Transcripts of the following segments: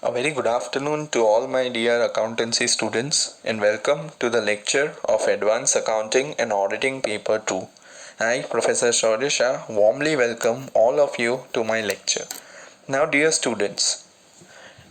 A very good afternoon to all my dear accountancy students and welcome to the lecture of Advanced Accounting and Auditing Paper 2. I, Professor Shaurya Shah, warmly welcome all of you to my lecture. Now, dear students,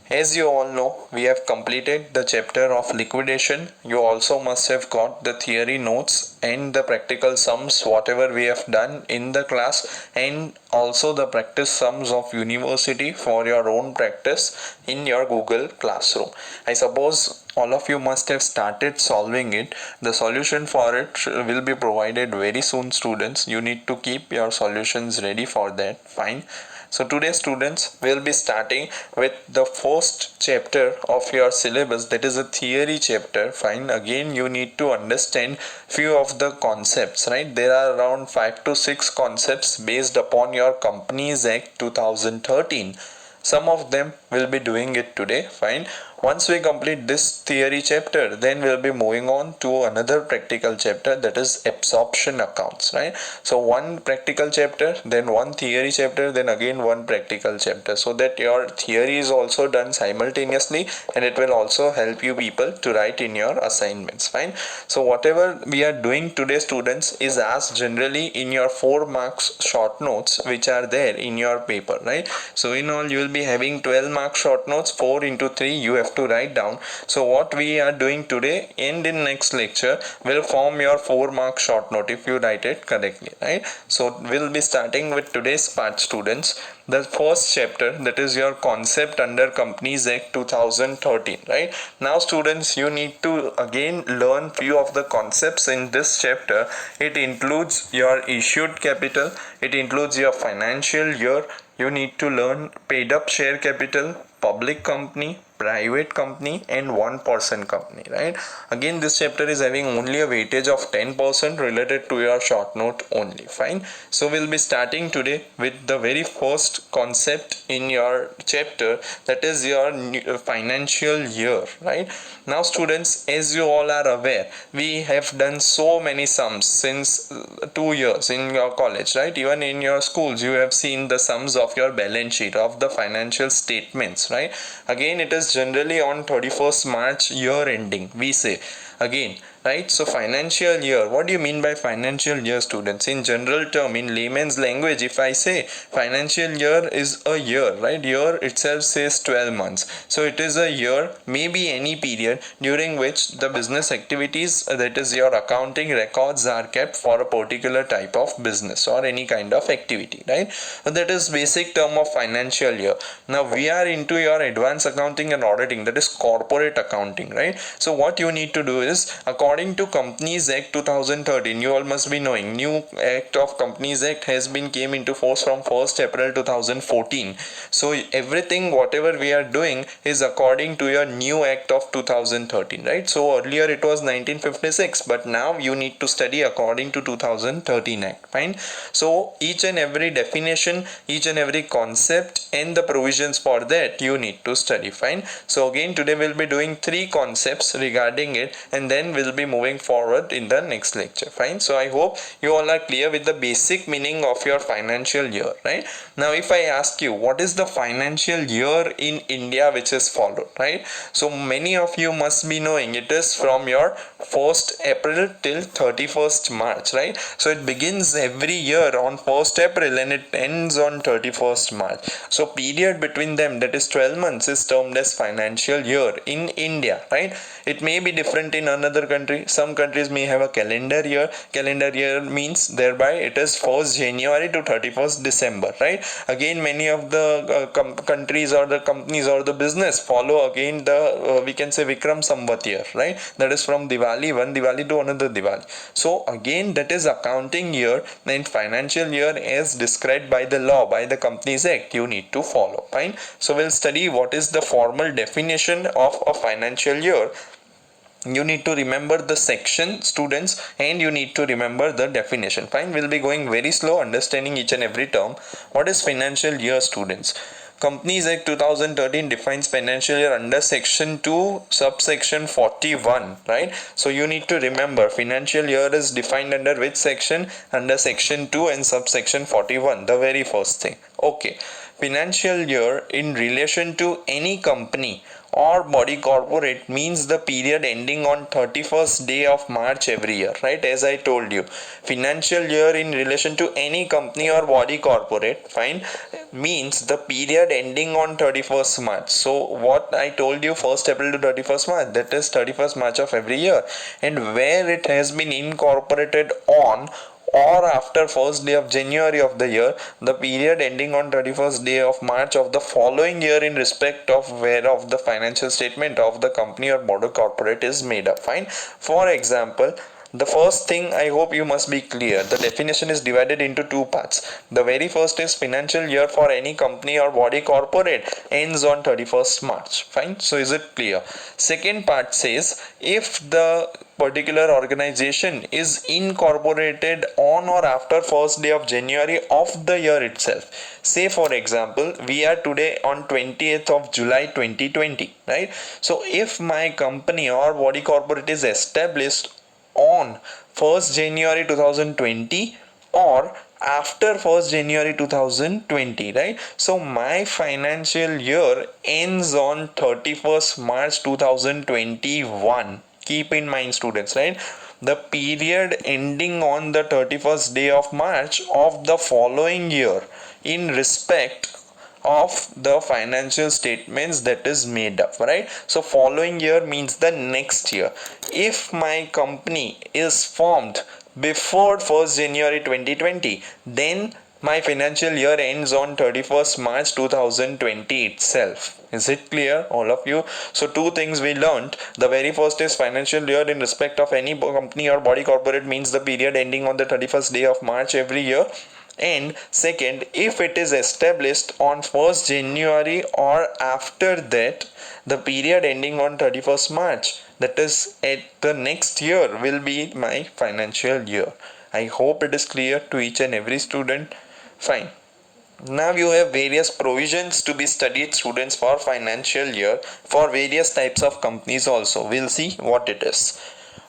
as you all know, we have completed the chapter of liquidation. You also must have got the theory notes and the practical sums, whatever we have done in the class, and also the practice sums of university for your own practice in your Google Classroom. I suppose all of you must have started solving it. The solution for it will be provided very soon, students. You need to keep your solutions ready for that. Fine. So today students will be starting with the first chapter of your syllabus, that is a theory chapter. Fine, again you need to understand few of the concepts, right? There are around 5 to 6 concepts based upon your Companies Act 2013. Some of them will be doing it today. Fine, once we complete this theory chapter, then we'll be moving on to another practical chapter, that is absorption accounts, right? So one practical chapter, then one theory chapter, then again one practical chapter, so that your theory is also done simultaneously and it will also help you people to write in your assignments. Fine, so whatever we are doing today, students, is asked generally in your 4 marks short notes which are there in your paper, right? So in all you will be having 12 mark short notes, 4 into 3 you have to write down. So what we are doing today and in next lecture will form your 4 mark short note if you write it correctly, right? So we'll be starting with today's part, students. The first chapter, that is your concept under Companies Act 2013, right? Now students, you need to again learn few of the concepts in this chapter. It includes your issued capital, it includes your financial year. You need to learn paid up share capital, public company, private company, and one person company, right? Again, this chapter is having only a weightage of 10% related to your short note only. Fine, so we'll be starting today with the very first concept in your chapter, that is your financial year, right? Now students, as you all are aware, we have done so many sums since 2 years in your college, right? Even in your schools you have seen the sums of your balance sheet, of the financial statements, right? Again, it is generally on 31st March year ending, we say again, right? So financial year, what do you mean by financial year, students? In general term, in layman's language, if I say financial year is a year, right? Year itself says 12 months, so it is a year, maybe any period during which the business activities, that is your accounting records, are kept for a particular type of business or any kind of activity, right? So that is basic term of financial year. Now we are into your advanced accounting and auditing, that is corporate accounting, right? So what you need to do is, according to Companies Act 2013, you all must be knowing, new act of Companies Act has been came into force from 1st April 2014. So everything whatever we are doing is according to your new act of 2013, right? So earlier it was 1956, but now you need to study according to 2013 act. Fine, so each and every definition, each and every concept and the provisions for that you need to study. Fine, so again today we'll be doing 3 concepts regarding it and then we'll be moving forward in the next lecture. Fine, so I hope you all are clear with the basic meaning of your financial year, right? Now if I ask you what is the financial year in India which is followed, right? So many of you must be knowing it is from your 1st April till 31st March, right? So it begins every year on 1st April and it ends on 31st March. So period between them, that is 12 months, is termed as financial year in India, right? It may be different in another country. Some countries may have a calendar year. Calendar year means thereby it is 1st January to 31st December, right? Again, many of the countries or the companies or the business follow again the we can say Vikram Samvat year, right? That is from Diwali, one Diwali to another Diwali. So again, that is accounting year and financial year as described by the law, by the Companies Act, you need to follow. Fine, so we'll study what is the formal definition of a financial year. You need to remember the section, students, and you need to remember the definition. Fine, we'll be going very slow understanding each and every term. What is financial year, students? Companies Act 2013 defines financial year under section 2 subsection 41, right? So you need to remember financial year is defined under which section? Under section 2 and subsection 41, the very first thing. Okay, financial year in relation to any company or body corporate means the period ending on 31st day of March every year, right? As I told you, financial year in relation to any company or body corporate, fine, means the period ending on 31st March. So what I told you, 1st April to 31st March, that is 31st March of every year, and where it has been incorporated on or after first day of January of the year, the period ending on 31st day of March of the following year in respect of whereof the financial statement of the company or body corporate is made up. Fine. For example, the first thing I hope you must be clear, the definition is divided into two parts. The very first is financial year for any company or body corporate ends on 31st March. Fine. So is it clear? Second part says if the particular organization is incorporated on or after first day of January of the year itself. Say for example, we are today on 20th of July 2020, right? So if my company or body corporate is established on 1st January 2020 or after 1st January 2020, right? So my financial year ends on 31st March 2021. Keep in mind, students, right? The period ending on the 31st day of March of the following year in respect of the financial statements that is made up, right? So following year means the next year. If my company is formed before 1st January 2020, then my financial year ends on 31st March 2020 itself. Is it clear, all of you? So two things we learned. The very first is financial year in respect of any company or body corporate means the period ending on the 31st day of March every year. And second, if it is established on 1st January or after that, the period ending on 31st March, that is at the next year, will be my financial year. I hope it is clear to each and every student. Fine. Now you have various provisions to be studied, students, for financial year for various types of companies also. We'll see what it is.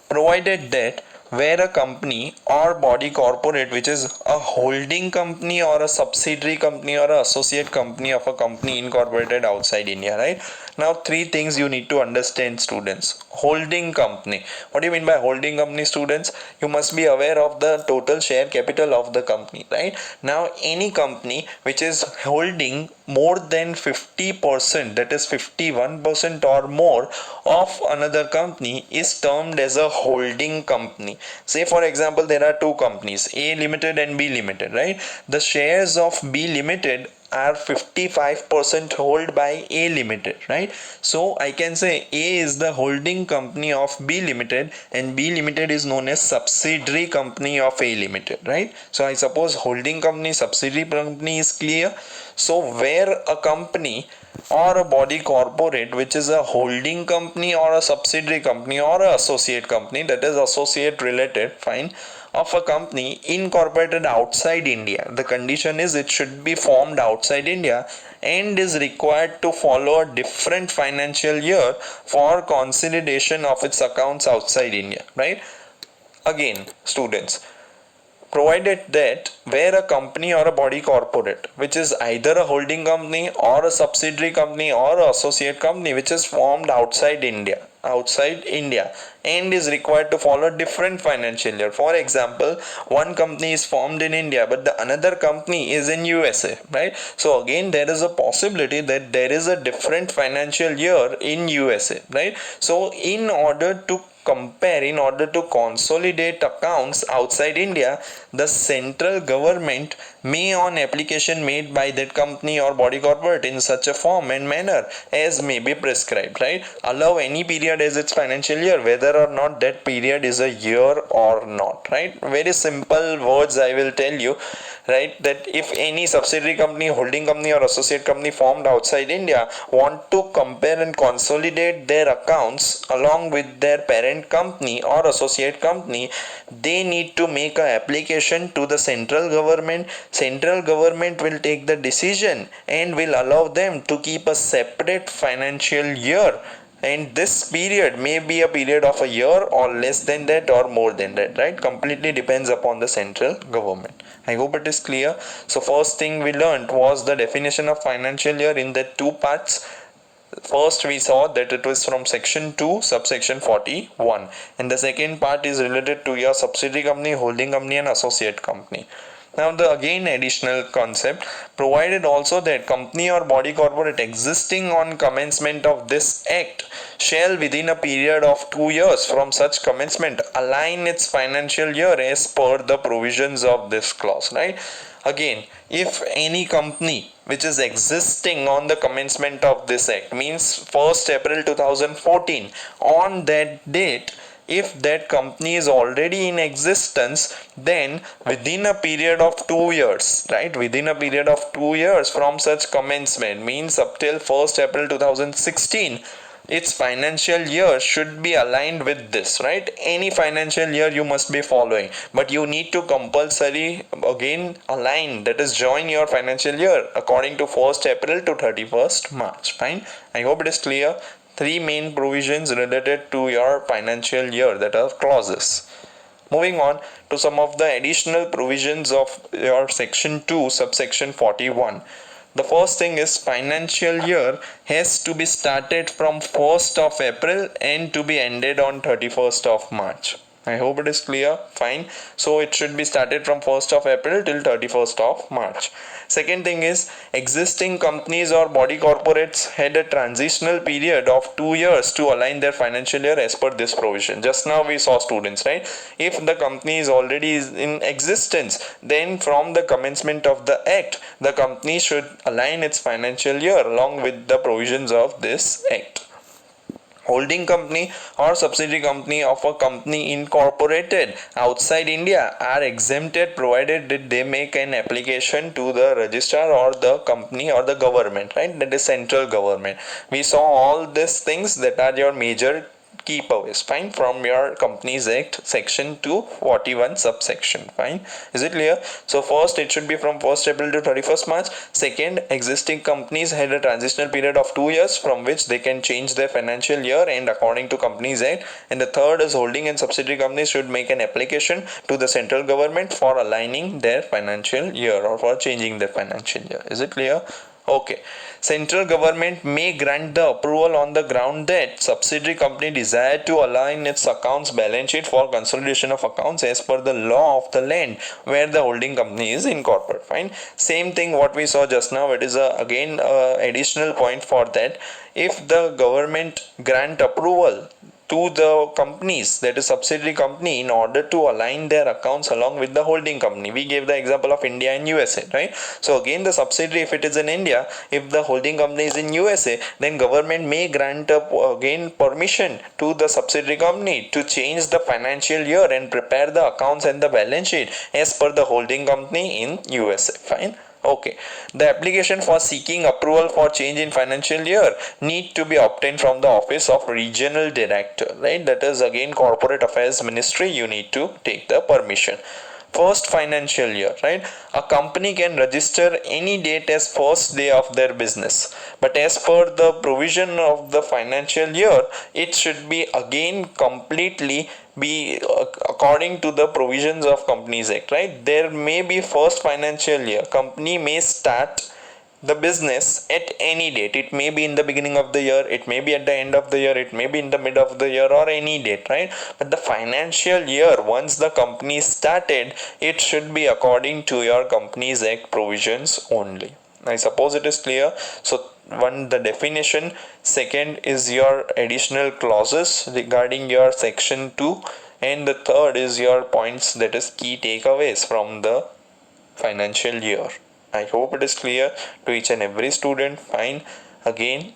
Provided that where a company or body corporate which is a holding company or a subsidiary company or an associate company of a company incorporated outside India, right? Now three things you need to understand, students. Holding company. What do you mean by holding company, students? You must be aware of the total share capital of the company, right? Now any company which is holding more than 50%, that is 51% or more of another company, is termed as a holding company. Say for example, there are two companies, A Limited and B Limited, right? The shares of B Limited are 55% held by A Limited, right? So I can say A is the holding company of B Limited and B Limited is known as subsidiary company of A Limited, right? So I suppose holding company, subsidiary company is clear. So where a company or a body corporate which is a holding company or a subsidiary company or a associate company, that is associate related, fine, of a company incorporated outside India, the condition is it should be formed outside India and is required to follow a different financial year for consolidation of its accounts outside India, right? Again, students, provided that where a company or a body corporate which is either a holding company or a subsidiary company or an associate company which is formed outside India and is required to follow different financial year. For example, one company is formed in India but the another company is in USA, right? So again there is a possibility that there is a different financial year in USA, right? So in order to consolidate accounts outside India, the central government may, on application made by that company or body corporate in such a form and manner as may be prescribed, right? Allow any period as its financial year, whether or not that period is a year or not, right? Very simple words I will tell you, right? That if any subsidiary company, holding company or associate company formed outside India want to compare and consolidate their accounts along with their parent company or associate company, they need to make an application to the central government. central government will take the decision and will allow them to keep a separate financial year, and this period may be a period of a year or less than that or more than that, right? Completely depends upon the central government. I hope it is clear. So first thing we learned was the definition of financial year in the two parts. First we saw that it was from section 2 subsection 41, and the second part is related to your subsidiary company, holding company and associate company. Now the again additional concept, provided also that company or body corporate existing on commencement of this act shall within a period of 2 years from such commencement align its financial year as per the provisions of this clause, right? Again, if any company which is existing on the commencement of this act, means 1st April 2014, on that date, if that company is already in existence, then within a period of 2 years, right, within a period of 2 years from such commencement, means up till 1st April 2016, its financial year should be aligned with this, right? Any financial year you must be following, but you need to compulsory again align, that is join your financial year according to 1st April to 31st March. Fine. I hope it is clear. Three main provisions related to your financial year, that are clauses. Moving on to some of the additional provisions of your section 2 subsection 41. The first thing is financial year has to be started from 1st of April and to be ended on 31st of March. I hope it is clear. Fine. So it should be started from 1st of April till 31st of March. Second thing is, existing companies or body corporates had a transitional period of 2 years to align their financial year as per this provision. Just now we saw, students, right? If the company is already in existence, then from the commencement of the act, the company should align its financial year along with the provisions of this act. Holding company or subsidiary company of a company incorporated outside India are exempted provided that they make an application to the registrar or the company or the government, right? That is central government. We saw all these things that are your major keep aways, fine, from your Companies Act section 241 subsection. Fine. Is it clear? So first it should be from 1st April to 31st March. Second, existing companies had a transitional period of 2 years from which they can change their financial year and according to Companies Act. And the third is holding and subsidiary companies should make an application to the central government for aligning their financial year or for changing their financial year. Is it clear? Okay. Central government may grant the approval on the ground that subsidiary company desire to align its accounts balance sheet for consolidation of accounts as per the law of the land where the holding company is incorporated. Fine. Same thing what we saw just now. It is again additional point for that. If the government grant approval to the companies, that is subsidiary company, in order to align their accounts along with the holding company. We gave the example of India and USA, right? So again the subsidiary, if it is in India, if the holding company is in USA, then government may grant again permission to the subsidiary company to change the financial year and prepare the accounts and the balance sheet as per the holding company in USA. Fine. Okay. The application for seeking approval for change in financial year need to be obtained from the office of regional director, right? That is again corporate affairs ministry. You need to take the permission. First financial year, right? A company can register any date as first day of their business, but as per the provision of the financial year, it should be again completely be according to the provisions of Companies Act, right? There may be first financial year, company may start the business at any date. It may be in the beginning of the year, it may be at the end of the year, it may be in the mid of the year, or any date, right? But the financial year, once the company started, it should be according to your Companies Act provisions only. I suppose it is clear. So one, the definition. Second is your additional clauses regarding your section 2, and the third is your points, that is key takeaways from the financial year. I hope it is clear to each and every student. Fine. Again,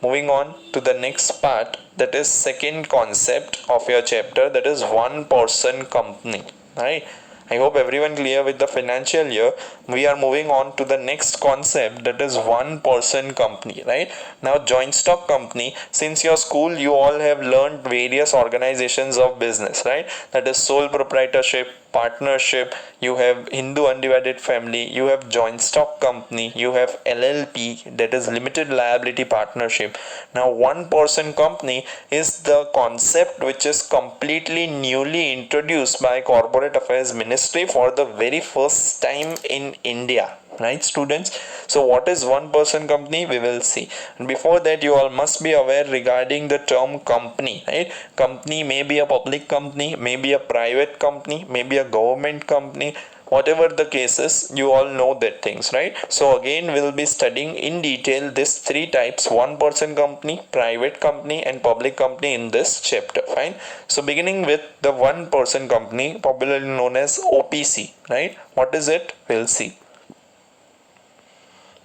moving on to the next part, that is second concept of your chapter, that is one person company, right? I hope everyone clear with the financial year. We are moving on to the next concept, that is one person company, right? Now joint stock company, since your school you all have learned various organizations of business, right? That is sole proprietorship, partnership, you have Hindu undivided family, you have joint stock company, you have LLP, that is limited liability partnership. Now one person company is the concept which is completely newly introduced by Corporate Affairs Ministry for the very first time in India. Right, students? So what is one person company? We will see. And before that, you all must be aware regarding the term company. Right, company may be a public company, may be a private company, may be a government company. Whatever the cases, you all know that things, right? So again, we'll be studying in detail these three types: one person company, private company, and public company in this chapter. Fine. So beginning with the one person company, popularly known as OPC. Right, what is it? We'll see.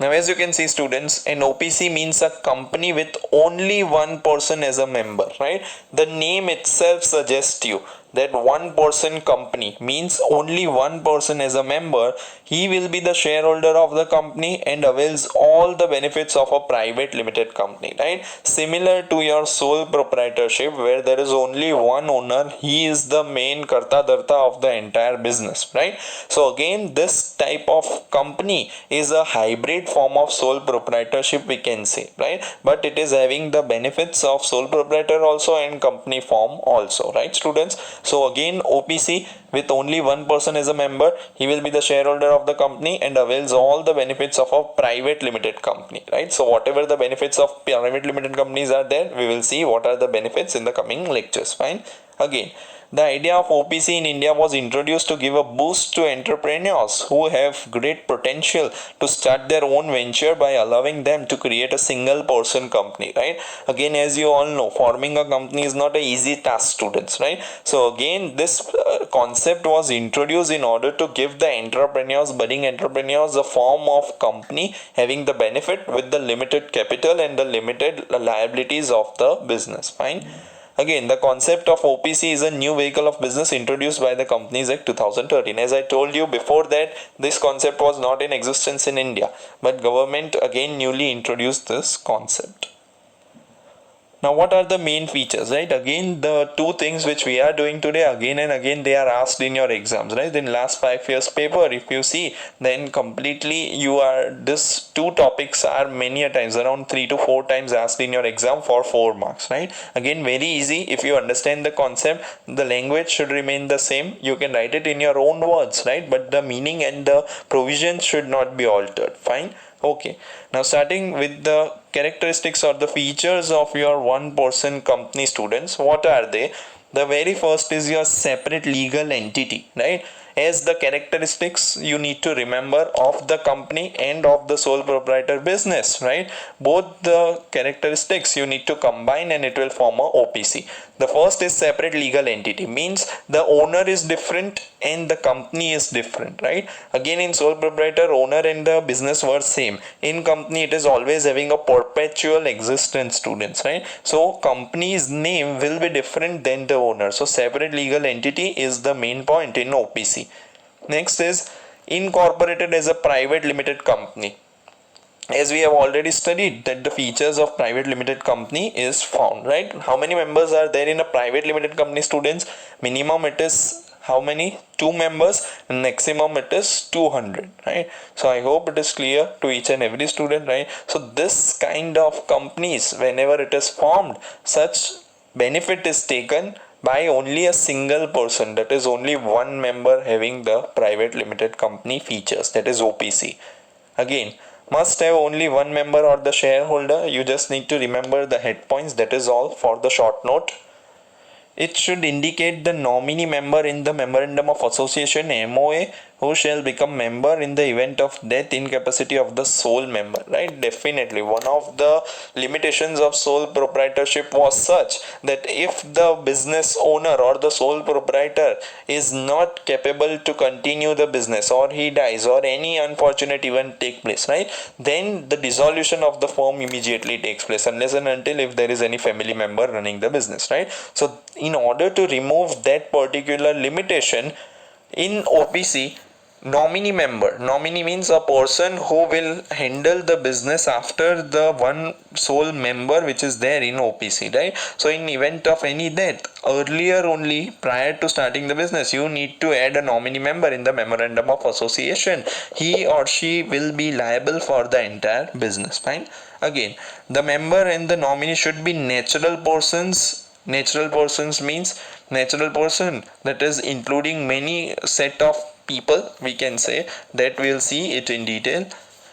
Now, as you can see, students, an OPC means a company with only one person as a member, right? The name itself suggests you that one person company means only one person as a member. He will be the shareholder of the company and avails all the benefits of a private limited company, right? Similar to your sole proprietorship, where there is only one owner, he is the main karta dharta of the entire business, right? So again, this type of company is a hybrid form of sole proprietorship, we can say, right? But it is having the benefits of sole proprietor also and company form also, right, students? So again, OPC with only one person as a member, he will be the shareholder of the company and avails all the benefits of a private limited company, right? So whatever the benefits of private limited companies are there, we will see what are the benefits in the coming lectures. Fine. Again, the idea of OPC in India was introduced to give a boost to entrepreneurs who have great potential to start their own venture by allowing them to create a single person company, right? Again, as you all know, forming a company is not an easy task, students, right? So again, this concept was introduced in order to give the entrepreneurs, budding entrepreneurs, a form of company having the benefit with the limited capital and the limited liabilities of the business. Fine. Again, the concept of OPC is a new vehicle of business introduced by the Companies Act 2013. As I told you before that, this concept was not in existence in India, but government again newly introduced this concept. Now, what are the main features, right? Again, the two things which we are doing today, again and again, they are asked in your exams, right? In last 5 years paper, if you see, then completely this two topics are many a times, around 3 to 4 times asked in your exam for 4 marks, right? Again, very easy. If you understand the concept, the language should remain the same. You can write it in your own words, right? But the meaning and the provisions should not be altered. Fine. Okay, now starting with the characteristics or the features of your one person company, students, what are they? The very first is your separate legal entity, right? As the characteristics you need to remember of the company and of the sole proprietor business, right? Both the characteristics you need to combine and it will form a OPC. The first is separate legal entity, means the owner is different and the company is different, right? Again, in sole proprietor, owner and the business were same. In company, it is always having a perpetual existence, students, right? So company's name will be different than the owner. So separate legal entity is the main point in OPC. Next is incorporated as a private limited company. As we have already studied that the features of private limited company is found, right? How many members are there in a private limited company, students? Minimum it is how many? 2 members, and maximum it is 200, right? So I hope it is clear to each and every student, right? So this kind of companies, whenever it is formed, such benefit is taken by only a single person, that is only one member having the private limited company features, that is OPC. Again, must have only one member or the shareholder. You just need to remember the head points, that is all for the short note. It should indicate the nominee member in the Memorandum of Association MOA who shall become member in the event of death, incapacity of the sole member, right? Definitely one of the limitations of sole proprietorship was such that if the business owner or the sole proprietor is not capable to continue the business, or he dies, or any unfortunate event take place, right, then the dissolution of the firm immediately takes place, unless and until if there is any family member running the business, right? So in order to remove that particular limitation in OPC, Nominee member. Nominee means a person who will handle the business after the one sole member which is there in OPC, right? So in event of any death, earlier only prior to starting the business, you need to add a nominee member in the memorandum of association. He or she will be liable for the entire business. Fine. Again, the member and the nominee should be natural persons. Natural persons means natural person, that is including many set of people, we can say, that we'll see it in detail.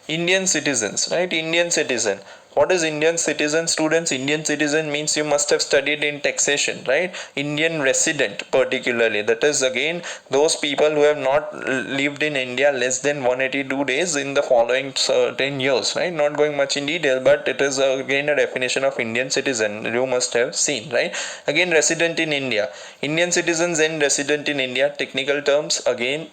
Indian citizens, right? Indian citizen. What is Indian citizen, students? Indian citizen means you must have studied in taxation, right? Indian resident, particularly, that is again those people who have not lived in India less than 182 days in the following certain years, right? Not going much in detail, but it is again a definition of Indian citizen you must have seen, right? Again, resident in India. Indian citizens and resident in India, technical terms, again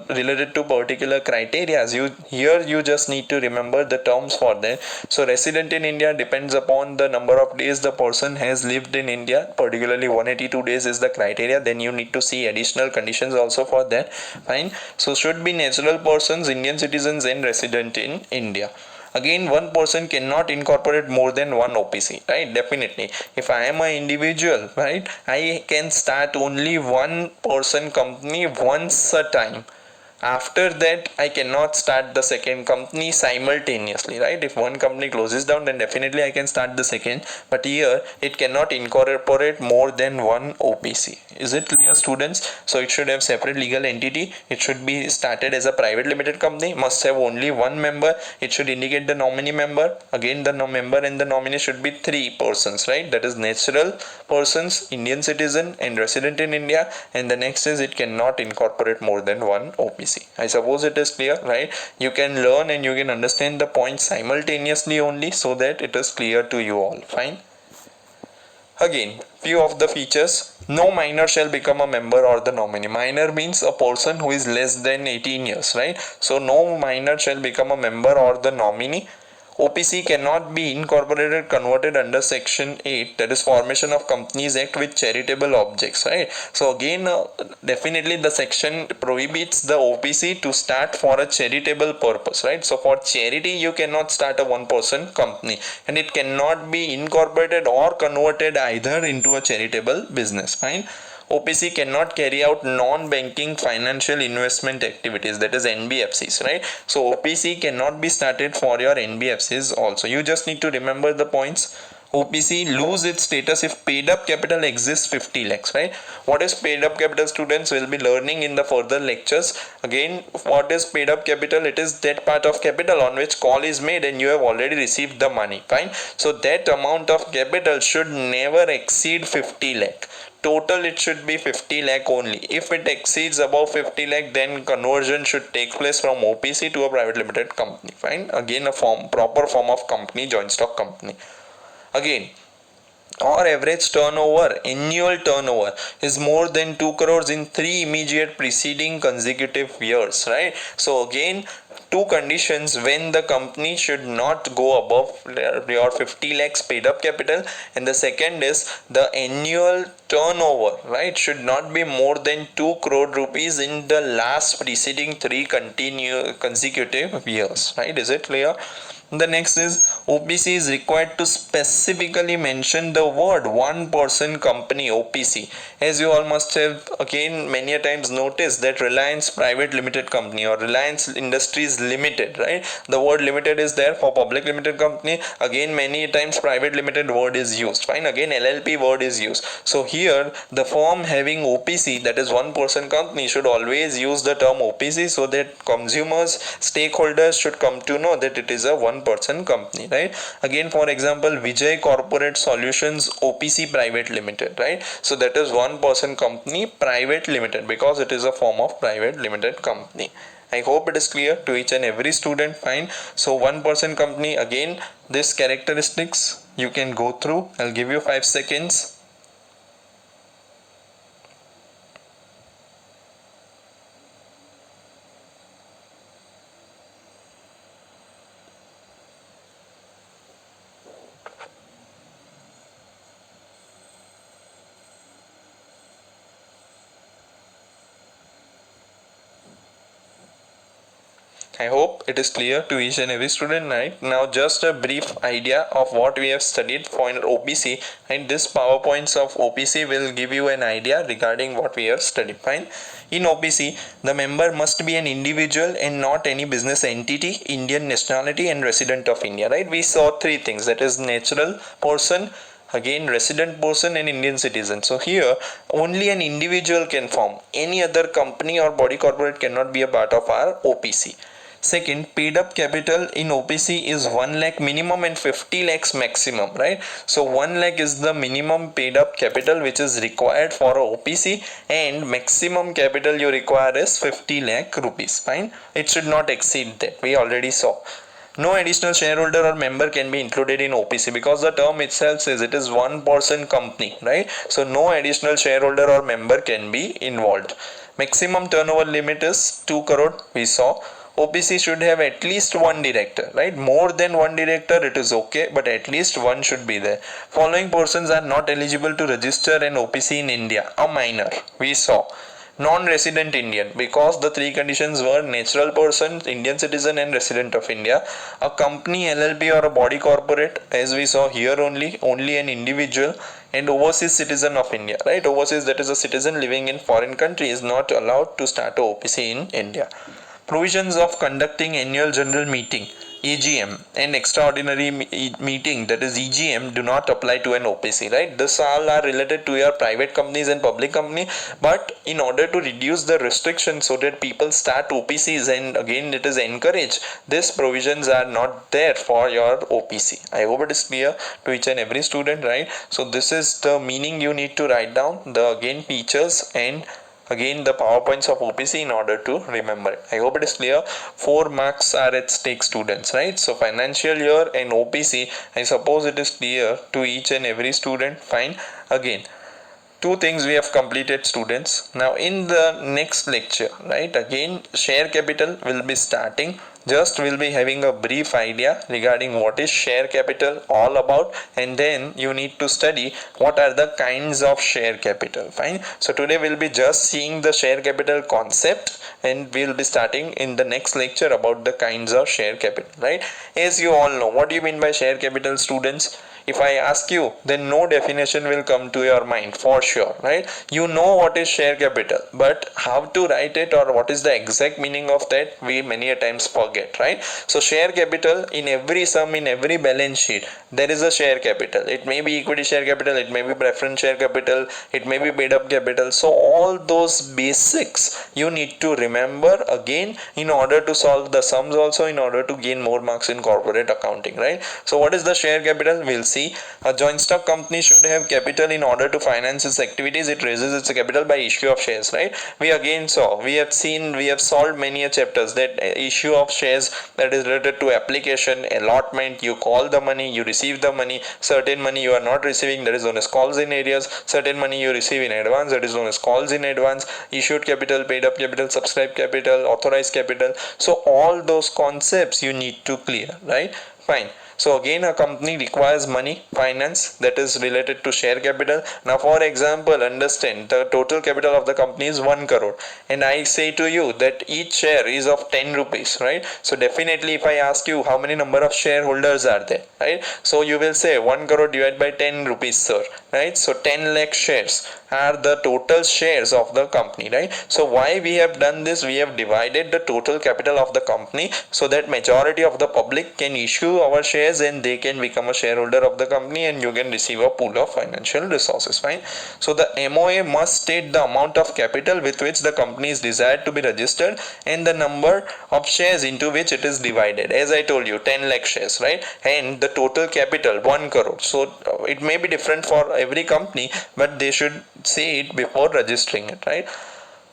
related to particular criteria. You here you just need to remember the terms for that. So resident in India depends upon the number of days the person has lived in India, particularly 182 days is the criteria. Then you need to see additional conditions also for that. Fine. So should be natural persons, Indian citizens and resident in India. Again, one person cannot incorporate more than one OPC, right? Definitely, if I am an individual, right, I can start only one person company once a time. After that, I cannot start the second company simultaneously, right? If one company closes down, then definitely I can start the second, but here it cannot incorporate more than one OPC. Is it clear, students? So it should have separate legal entity. It should be started as a private limited company, must have only one member. It should indicate the nominee member. Again, the member and the nominee should be three persons, right? That is natural persons, Indian citizen and resident in India. And the next is it cannot incorporate more than one OPC. I suppose it is clear, right? You can learn and you can understand the points simultaneously only, so that it is clear to you all. Fine. Again, few of the features. No minor shall become a member or the nominee. Minor means a person who is less than 18 years, right? So no minor shall become a member or the nominee. OPC cannot be incorporated, converted under section 8, that is Formation of Companies Act, with charitable objects, right? So again, definitely the section prohibits the OPC to start for a charitable purpose, right? So for charity you cannot start a one person company, and it cannot be incorporated or converted either into a charitable business. Fine. OPC cannot carry out non-banking financial investment activities, that is NBFCs, right? So OPC cannot be started for your NBFCs also. You just need to remember the points. OPC lose its status if paid up capital exists 50 lakhs, right? What is paid up capital, students? Will be learning in the further lectures. Again, what is paid up capital? It is that part of capital on which call is made and you have already received the money. Fine. So that amount of capital should never exceed 50 lakh. Total it should be 50 lakh only. If it exceeds above 50 lakh, then conversion should take place from OPC to a private limited company. Fine. Again, a proper form of company, joint stock company. Again, our average turnover, annual turnover, is more than 2 crores in 3 immediate preceding consecutive years, right? So again, two conditions when the company should not go above your 50 lakhs paid up capital, and the second is the annual turnover, right, should not be more than 2 crore rupees in the last preceding 3 consecutive years, right? Is it clear? The next is OPC is required to specifically mention the word one person company, OPC. As you all must have again many a times noticed that Reliance Private Limited Company or Reliance Industries Limited, right? The word limited is there for public limited company. Again, many times private limited word is used. Fine. Again, LLP word is used. So here the firm having OPC, that is one person company, should always use the term OPC, so that consumers, stakeholders should come to know that it is a one person company, right? Again, for example, Vijay Corporate Solutions OPC Private Limited, right? So that is one person company, private limited, because it is a form of private limited company. I hope it is clear to each and every student. Fine. So one person company, again, this characteristics you can go through. I'll give you 5 seconds. I hope it is clear to each and every student. Right now, just a brief idea of what we have studied for OPC, and this PowerPoints of OPC will give you an idea regarding what we have studied. Fine. In OPC, the member must be an individual and not any business entity, Indian nationality, and resident of India. Right? We saw three things, that is natural person, again resident person, and Indian citizen. So here only an individual can form. Any other company or body corporate cannot be a part of our OPC. Second, paid up capital in OPC is 1 lakh minimum and 50 lakhs maximum, right? So 1 lakh is the minimum paid up capital which is required for a OPC, and maximum capital you require is 50 lakh rupees. Fine. It should not exceed that. We already saw. No additional shareholder or member can be included in OPC because the term itself says it is one person company, right? So no additional shareholder or member can be involved. Maximum turnover limit is 2 crore, we saw. OPC should have at least one director, right? More than one director it is okay, but at least one should be there. Following persons are not eligible to register an OPC in India. A minor, we saw. Non-resident Indian, because the three conditions were natural person, Indian citizen, and resident of India. A company, LLP, or a body corporate, as we saw here, only an individual, and overseas citizen of India, right? Overseas, that is a citizen living in foreign country, is not allowed to start a OPC in India. Provisions of conducting annual general meeting, AGM, and extraordinary meeting, that is EGM, do not apply to an OPC, right? This all are related to your private companies and public company, but in order to reduce the restrictions so that people start OPCs and again it is encouraged, these provisions are not there for your OPC. I hope it is clear to each and every student, right? So this is the meaning you need to write down, the again features and again the PowerPoints of OPC in order to remember it. I hope it is clear. 4 marks are at stake, students, right? So financial year and OPC, I suppose it is clear to each and every student. Fine. Again, two things we have completed, students. Now in the next lecture, right, again share capital will be starting. Just we'll be having a brief idea regarding what is share capital all about, and then you need to study what are the kinds of share capital. Fine. So today we'll be just seeing the share capital concept, and we'll be starting in the next lecture about the kinds of share capital, right? As you all know, what do you mean by share capital, students? If I ask you, then no definition will come to your mind for sure, right? You know what is share capital, but how to write it or what is the exact meaning of that, we many a times forget, right? So share capital, in every sum, in every balance sheet, there is a share capital. It may be equity share capital, it may be preference share capital, it may be paid up capital. So all those basics you need to remember again in order to solve the sums, also in order to gain more marks in corporate accounting, right? So what is the share capital? We'll see. A joint stock company should have capital in order to finance its activities. It raises its capital by issue of shares, right? We again saw, we have solved many a chapters that issue of shares, that is related to application, allotment, you call the money, you receive the money, certain money you are not receiving, that is known as calls in arrears, certain money you receive in advance, that is known as calls in advance, issued capital, paid up capital, subscribed capital, authorized capital. So all those concepts you need to clear, right? Fine. So again, a company requires money, finance, that is related to share capital. Now for example, understand the total capital of the company is 1 crore, and I say to you that each share is of 10 rupees, right? So definitely if I ask you how many number of shareholders are there, right? So you will say 1 crore divided by 10 rupees, sir, right? So 10 lakh shares are the total shares of the company, right? So why we have done this? We have divided the total capital of the company so that majority of the public can issue our shares and they can become a shareholder of the company, and you can receive a pool of financial resources. Fine. So the MOA must state the amount of capital with which the company is desired to be registered and the number of shares into which it is divided. As I told you, 10 lakh shares, right? And the total capital 1 crore. So it may be different for every company, but they should say it before registering it, right?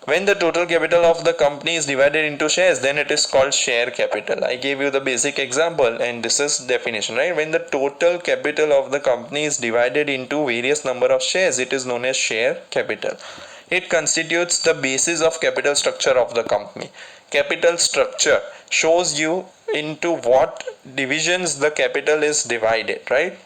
When the total capital of the company is divided into shares, then it is called share capital. I gave you the basic example and this is definition, right? When the total capital of the company is divided into various number of shares, it is known as share capital. It constitutes the basis of capital structure of the company. Capital structure shows you into what divisions the capital is divided, right?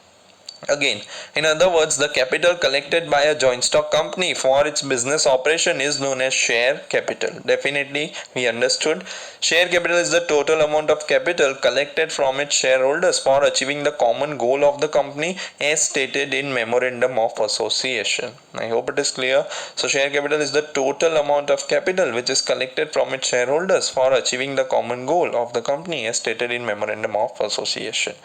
Again, in other words, the capital collected by a joint stock company for its business operation is known as share capital. Definitely, we understood. Share capital is the total amount of capital collected from its shareholders for achieving the common goal of the company as stated in Memorandum of Association. I hope it is clear. So, share capital is the total amount of capital which is collected from its shareholders for achieving the common goal of the company as stated in Memorandum of Association.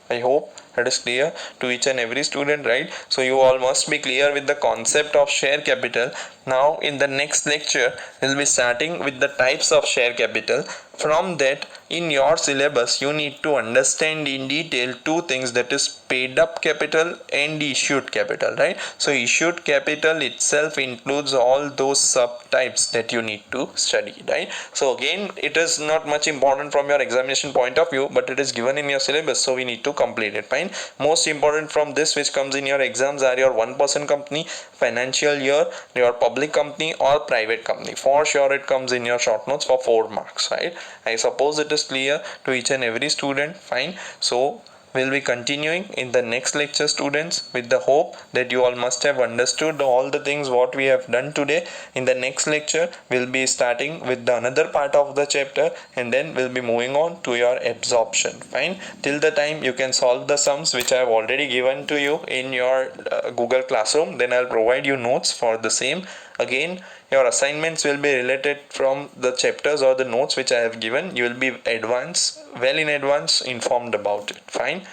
I hope that is clear to each and every student, right? So you all must be clear with the concept of share capital. Now in the next lecture we'll be starting with the types of share capital. From that, in your syllabus you need to understand in detail two things, that is paid up capital and issued capital, right? So issued capital itself includes all those subtypes that you need to study, right? So again, it is not much important from your examination point of view, but it is given in your syllabus, so we need to complete it. Fine. Most important from this which comes in your exams are your 1% company, financial year, your public company or private company. For sure it comes in your short notes for 4 marks, right? I suppose it is clear to each and every student. Fine. So we'll be continuing in the next lecture, students, with the hope that you all must have understood all the things what we have done today. In the next lecture we'll be starting with the another part of the chapter, and then we'll be moving on to your absorption. Fine. Till the time you can solve the sums which I have already given to you in your Google Classroom, then I'll provide you notes for the same. Again, your assignments will be related from the chapters or the notes which I have given. You will be well in advance informed about it. Fine.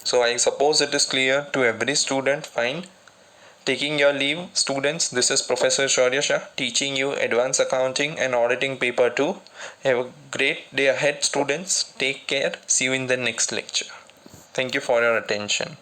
So I suppose it is clear to every student. Fine. Taking your leave, students. This is Professor Shaurya Shah teaching you Advanced Accounting and Auditing Paper 2. Have a great day ahead, students. Take care. See you in the next lecture. Thank you for your attention.